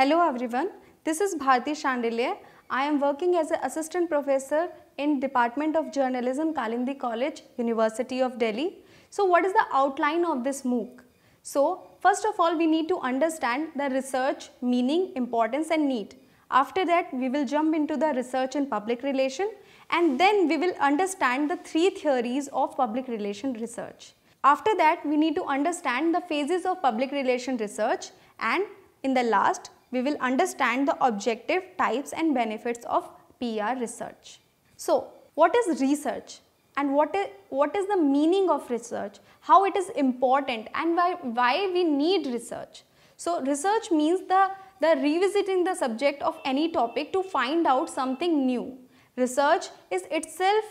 Hello everyone, this is Bharti Shandilya. I am working as an assistant professor in Department of Journalism, Kalindi College, University of Delhi. So what is the outline of this MOOC? So first of all, we need to understand the research, meaning, importance and need. After that, we will jump into the research and public relation, and then we will understand the three theories of public relation research. After that, we need to understand the phases of public relation research, and in the last, we will understand the objective, types and benefits of PR research. So, what is research and what is the meaning of research, how it is important and why we need research? So, research means the revisiting the subject of any topic to find out something new. Research is itself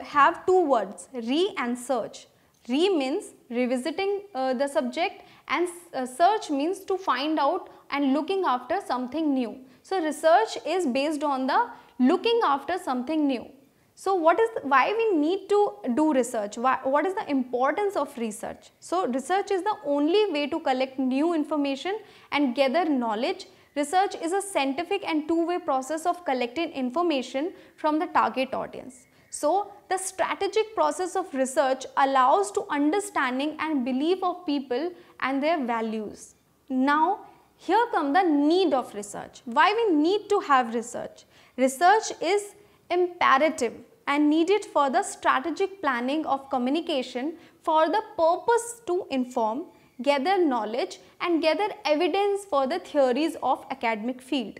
have two words, re and search. Re means revisiting the subject and search means to find out and looking after something new. So research is based on the looking after something new. So why we need to do research? What is the importance of research? So research is the only way to collect new information and gather knowledge. Research is a scientific and two-way process of collecting information from the target audience. So the strategic process of research allows to understanding and belief of people and their values. Now here come the need of research. Why we need to have research? Research is imperative and needed for the strategic planning of communication for the purpose to inform, gather knowledge and gather evidence for the theories of academic field.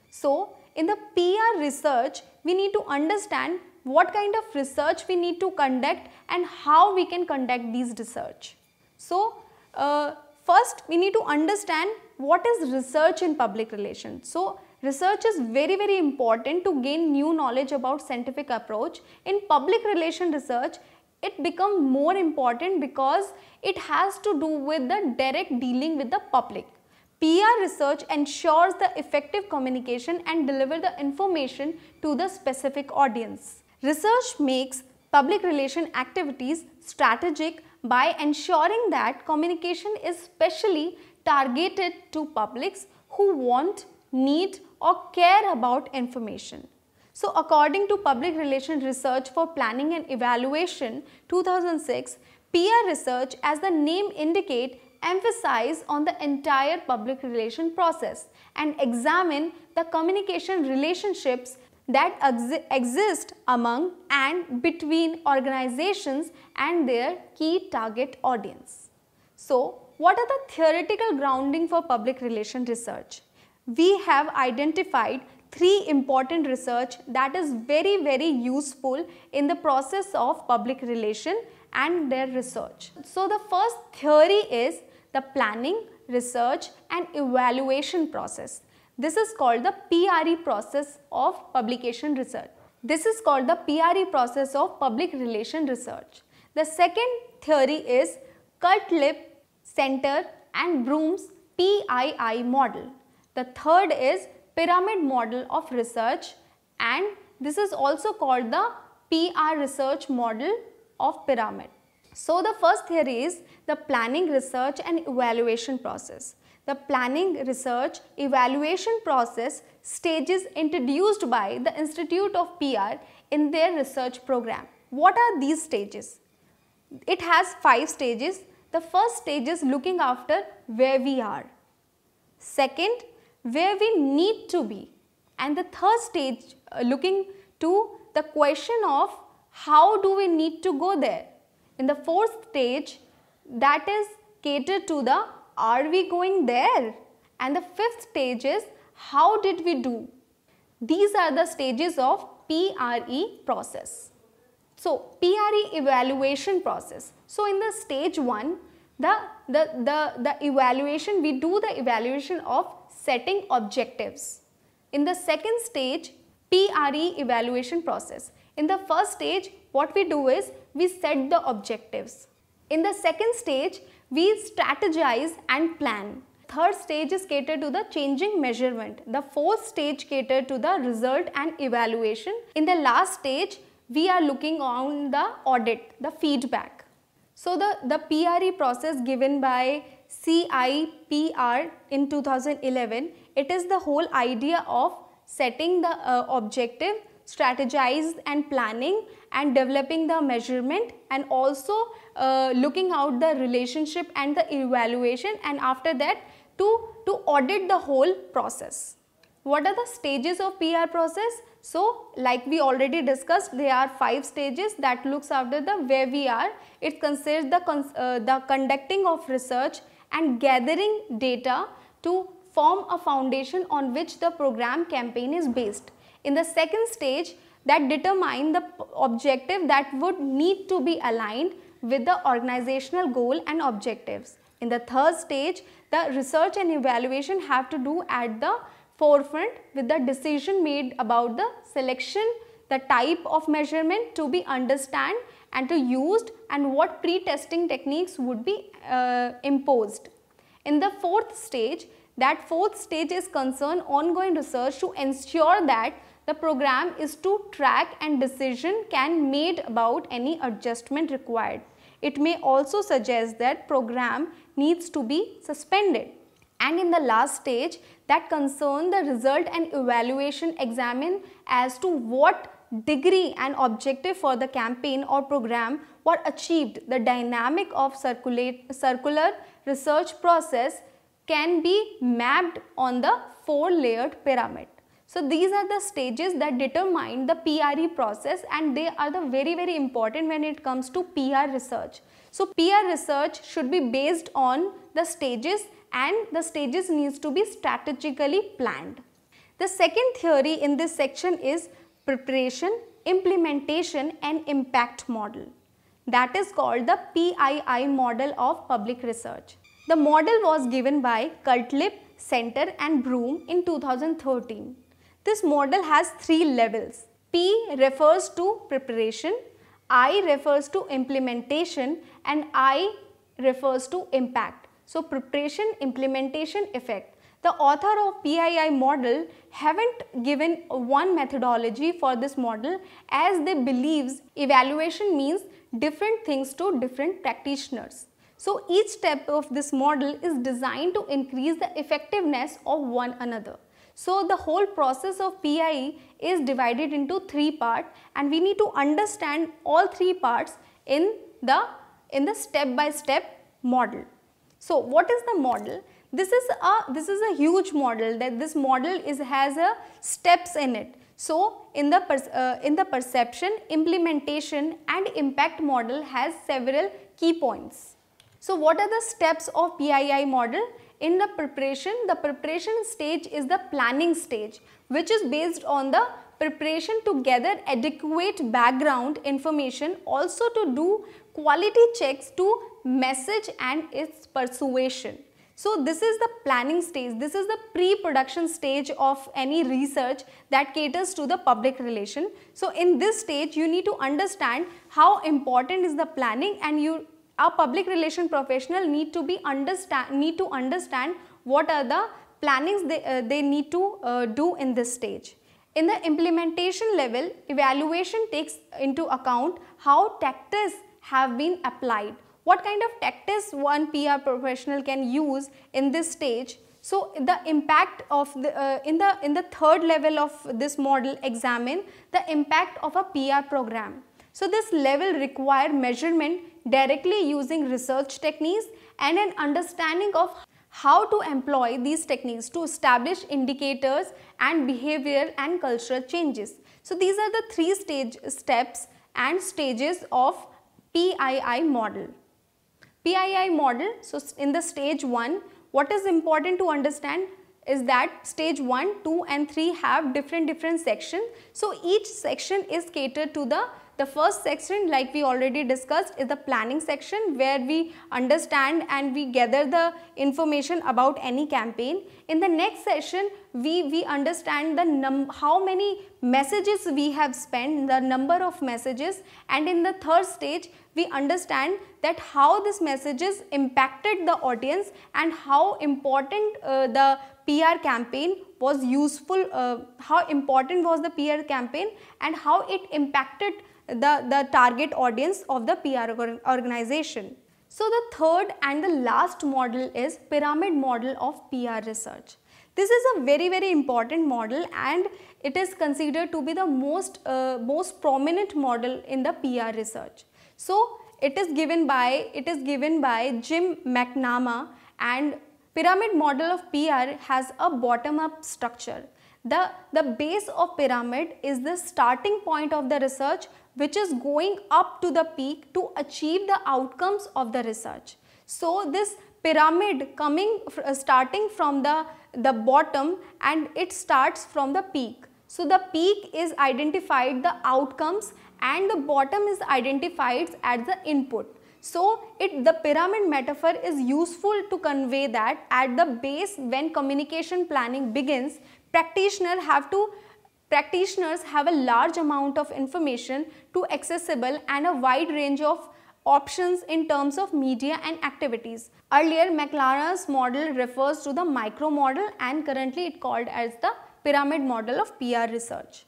So in the PR research, we need to understand what kind of research we need to conduct and how we can conduct these research. So first we need to understand what is research in public relations. So research is very important to gain new knowledge about scientific approach. In public relation research, it becomes more important because it has to do with the direct dealing with the public. PR research ensures the effective communication and deliver the information to the specific audience. Research makes public relation activities strategic by ensuring that communication is specially targeted to publics who want, need or care about information. So according to Public Relation Research for Planning and Evaluation 2006, PR research, as the name indicates, emphasize on the entire public relation process and examine the communication relationships that exist among and between organizations and their key target audience. So, what are the theoretical grounding for public relation research? We have identified three important research that is very useful in the process of public relation and their research. So, the first theory is the planning, research and evaluation process. This is called the PRE process of publication research. This is called the PRE process of public relation research. The second theory is Cutlip, Center and Broom's PII model. The third is pyramid model of research, and this is also called the PR research model of pyramid. So the first theory is the planning, research and evaluation process. The planning, research, evaluation process stages introduced by the Institute of PR in their research program. What are these stages? It has 5 stages. The first stage is looking after where we are. Second, where we need to be. And the third stage looking to the question of how do we need to go there. In the fourth stage, that is catered to the are we going there? And the fifth stage is how did we do? These are the stages of PRE process. So, PRE evaluation process. So, in the stage 1, the evaluation, we do the evaluation of setting objectives. In the second stage, PRE evaluation process. In the first stage, what we do is we set the objectives. In the second stage, we strategize and plan. Third stage is catered to the changing measurement. The fourth stage catered to the result and evaluation. In the last stage, we are looking on the audit, the feedback. So the PRE process given by CIPR in 2011. It is the whole idea of setting the objective, strategize and planning, and developing the measurement, and also looking out the relationship and the evaluation, and after that to audit the whole process. What are the stages of PR process? So like we already discussed, there are 5 stages that looks after the where we are. It considers the conducting of research and gathering data to form a foundation on which the program campaign is based. In the second stage, that determine the objective that would need to be aligned with the organizational goal and objectives. In the third stage, the research and evaluation have to do at the forefront with the decision made about the selection, the type of measurement to be understand and to used, and what pre-testing techniques would be imposed. In the fourth stage, that fourth stage is concerned ongoing research to ensure that the program is to track and decision can made about any adjustment required. It may also suggest that program needs to be suspended. And in the last stage, that concern the result and evaluation examine as to what degree and objective for the campaign or program were achieved. The dynamic of circular research process can be mapped on the 4-layered pyramid. So these are the stages that determine the PRE process, and they are the very important when it comes to PR research. So PR research should be based on the stages, and the stages needs to be strategically planned. The second theory in this section is preparation, implementation and impact model. That is called the PII model of public research. The model was given by Cutlip, Center and Broom in 2013. This model has 3 levels. P refers to preparation, I refers to implementation, and I refers to impact. So preparation, implementation, effect. The author of PII model haven't given one methodology for this model, as they believes evaluation means different things to different practitioners. So each step of this model is designed to increase the effectiveness of one another. So the whole process of PIE is divided into 3 parts, and we need to understand all 3 parts in the step-by-step model. So what is the model? This is a huge model. That this model has a steps in it. So in the perception, implementation and impact model has several key points. So what are the steps of PII model? In the preparation stage is the planning stage, which is based on the preparation to gather adequate background information, also to do quality checks to message and its persuasion. So this is the planning stage. This is the pre-production stage of any research that caters to the public relation. So in this stage, you need to understand how important is the planning, and a public relation professional need to understand what are the plannings they need to do in this stage. In the implementation level, evaluation takes into account how tactics have been applied. What kind of tactics one PR professional can use in this stage. So the impact of in the third level of this model examine the impact of a PR program. So this level require measurement directly using research techniques and an understanding of how to employ these techniques to establish indicators and behavioral and cultural changes. So these are the 3 steps and stages of PII model. PII model, so in the stage 1, what is important to understand is that stage 1, 2 and 3 have different sections. So each section is catered to the first section, like we already discussed, is the planning section, where we understand and we gather the information about any campaign. In the next session, we understand how many messages we have spent, the number of messages, and in the third stage, we understand that how this messages impacted the audience and how important the PR campaign was useful, how important was the PR campaign and how it impacted the target audience of the PR organization. So the third and the last model is pyramid model of PR research. This is a very important model, and it is considered to be the most prominent model in the PR research. So it is given by Jim McNamara, and pyramid model of PR has a bottom-up structure. The base of pyramid is the starting point of the research, which is going up to the peak to achieve the outcomes of the research. So this pyramid starting from the bottom, and it starts from the peak. So the peak is identified the outcomes, and the bottom is identified as the input. So the pyramid metaphor is useful to convey that at the base, when communication planning begins, practitioners have a large amount of information to accessible and a wide range of options in terms of media and activities. Earlier, McNamara's model refers to the micro model, and currently it called as the pyramid model of PR research.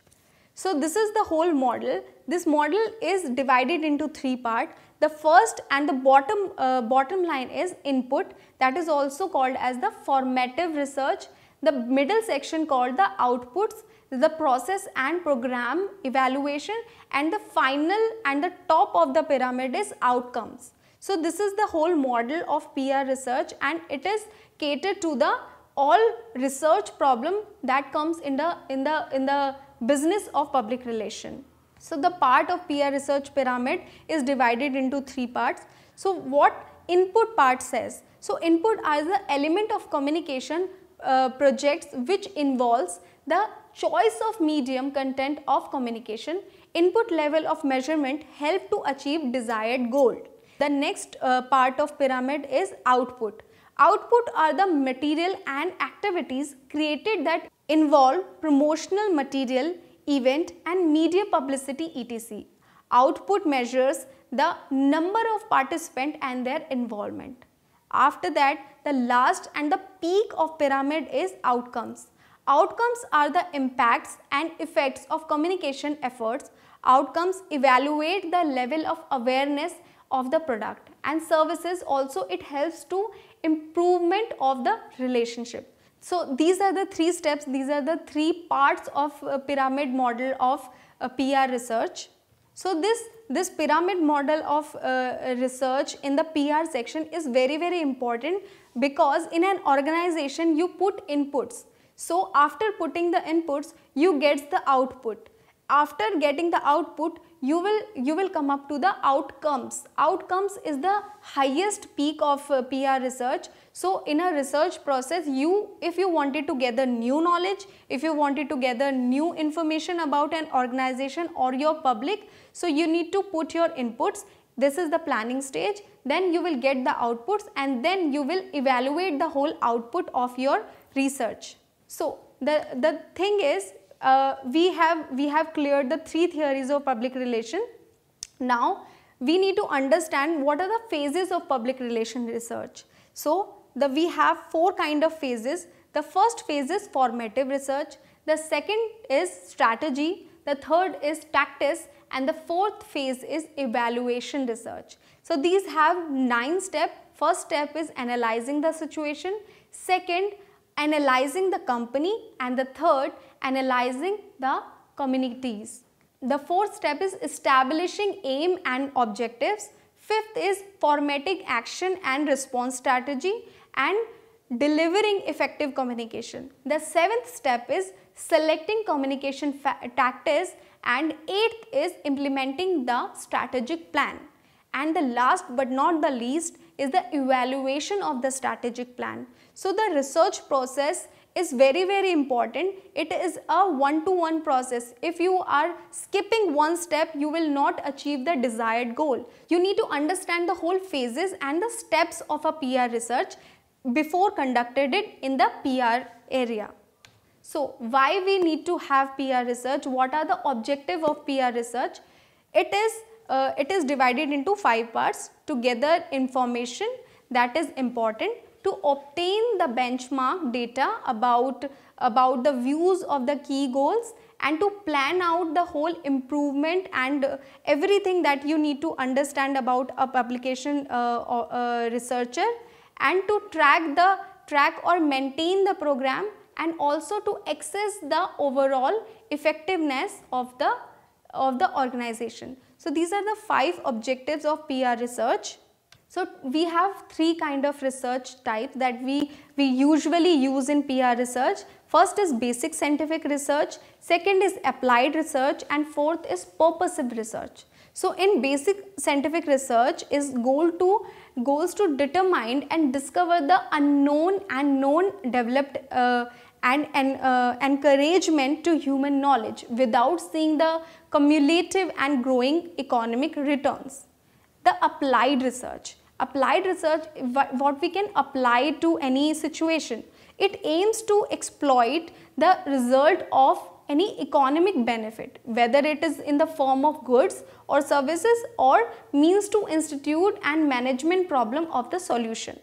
So this is the whole model. This model is divided into three parts. The first and the bottom line is input, that is also called as the formative research. The middle section called the outputs, the process and program evaluation, and the final and the top of the pyramid is outcomes. So this is the whole model of PR research, and it is catered to the all research problem that comes in the business of public relation. So the part of PR research pyramid is divided into three parts. So what input part says? So input are the element of communication projects which involves the choice of medium content of communication. Input level of measurement help to achieve desired goal. The next part of pyramid is output. Output are the material and activities created that involve promotional material, event and media publicity etc. Output measures the number of participants and their involvement. After that, the last and the peak of pyramid is outcomes. Outcomes are the impacts and effects of communication efforts. Outcomes evaluate the level of awareness of the product and services. Also, it helps to improvement of the relationship. So these are the three steps, these are the three parts of pyramid model of PR research. So this pyramid model of research in the PR section is very important, because in an organization you put inputs. So after putting the inputs, you get the output. After getting the output, you will come up to the outcomes. Outcomes is the highest peak of PR research. So in a research process, if you wanted to gather new knowledge, if you wanted to gather new information about an organization or your public, so you need to put your inputs. This is the planning stage. Then you will get the outputs, and then you will evaluate the whole output of your research. So the thing is, we have cleared the three theories of public relation. Now we need to understand what are the phases of public relation research. So we have four kind of phases. The first phase is formative research, the second is strategy, the third is tactics, and the fourth phase is evaluation research. So these have 9 steps. First step is analyzing the situation, second analyzing the company, and the third analyzing the communities. The fourth step is establishing aim and objectives. Fifth is formatting action and response strategy and delivering effective communication. The seventh step is selecting communication tactics, and eighth is implementing the strategic plan. And the last but not the least is the evaluation of the strategic plan. So the research process is very important. It is a one-to-one process. If you are skipping one step, you will not achieve the desired goal. You need to understand the whole phases and the steps of a PR research before conducted it in the PR area. So why we need to have PR research? What are the objective of PR research? It is divided into 5 parts: to gather information that is important, to obtain the benchmark data about the views of the key goals, and to plan out the whole improvement and everything that you need to understand about a publication researcher, and to track or maintain the program, and also to assess the overall effectiveness of the organization. So these are the 5 objectives of PR research. So we have 3 kind of research types that we usually use in PR research. First is basic scientific research, second is applied research, and fourth is purposive research. So in basic scientific research is goals to determine and discover the unknown and known, developed and encouragement to human knowledge without seeing the cumulative and growing economic returns. The applied research, what we can apply to any situation. It aims to exploit the result of any economic benefit, whether it is in the form of goods or services or means to institute and management problem of the solution.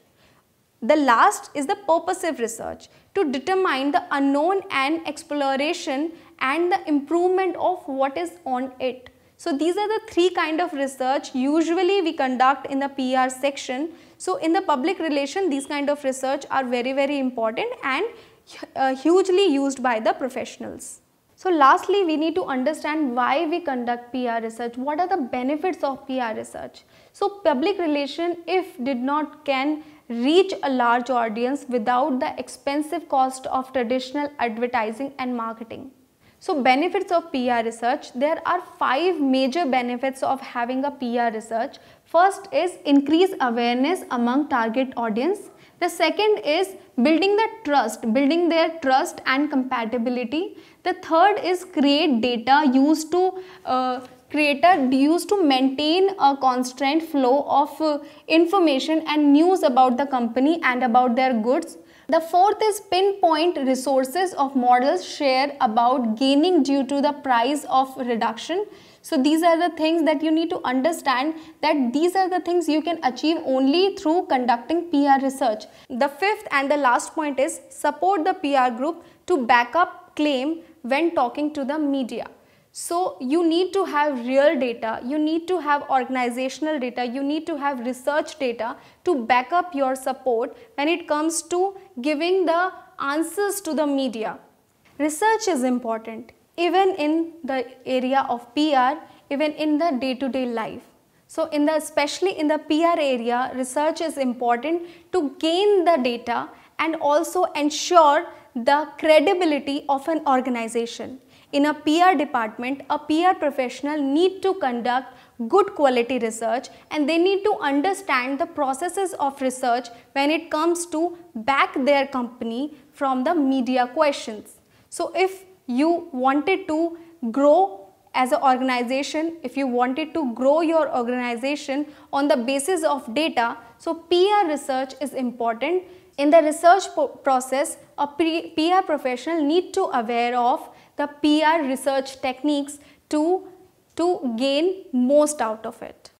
The last is the purposive research, to determine the unknown and exploration and the improvement of what is on it. So these are the 3 kind of research usually we conduct in the PR section. So in the public relation, these kind of research are very important and hugely used by the professionals. So lastly, we need to understand why we conduct PR research. What are the benefits of PR research? So public relation, if did not can reach a large audience without the expensive cost of traditional advertising and marketing. So benefits of PR research, there are 5 major benefits of having a PR research. First is increase awareness among target audience. The second is building their trust and compatibility. The third is create data used to maintain a constant flow of information and news about the company and about their goods. The fourth is pinpoint resources of models share about gaining due to the price of reduction. So these are the things that you need to understand, that these are the things you can achieve only through conducting PR research. The fifth and the last point is support the PR group to back up claim when talking to the media. So you need to have real data, you need to have organizational data, you need to have research data to back up your support when it comes to giving the answers to the media. Research is important even in the area of PR, even in the day-to-day life. So especially in the PR area, research is important to gain the data and also ensure the credibility of an organization. In a PR department, a PR professional need to conduct good quality research, and they need to understand the processes of research when it comes to back their company from the media questions. So if you wanted to grow as an organization, if you wanted to grow your organization on the basis of data, so PR research is important. In the research process, a PR professional need to aware of the PR research techniques to gain most out of it.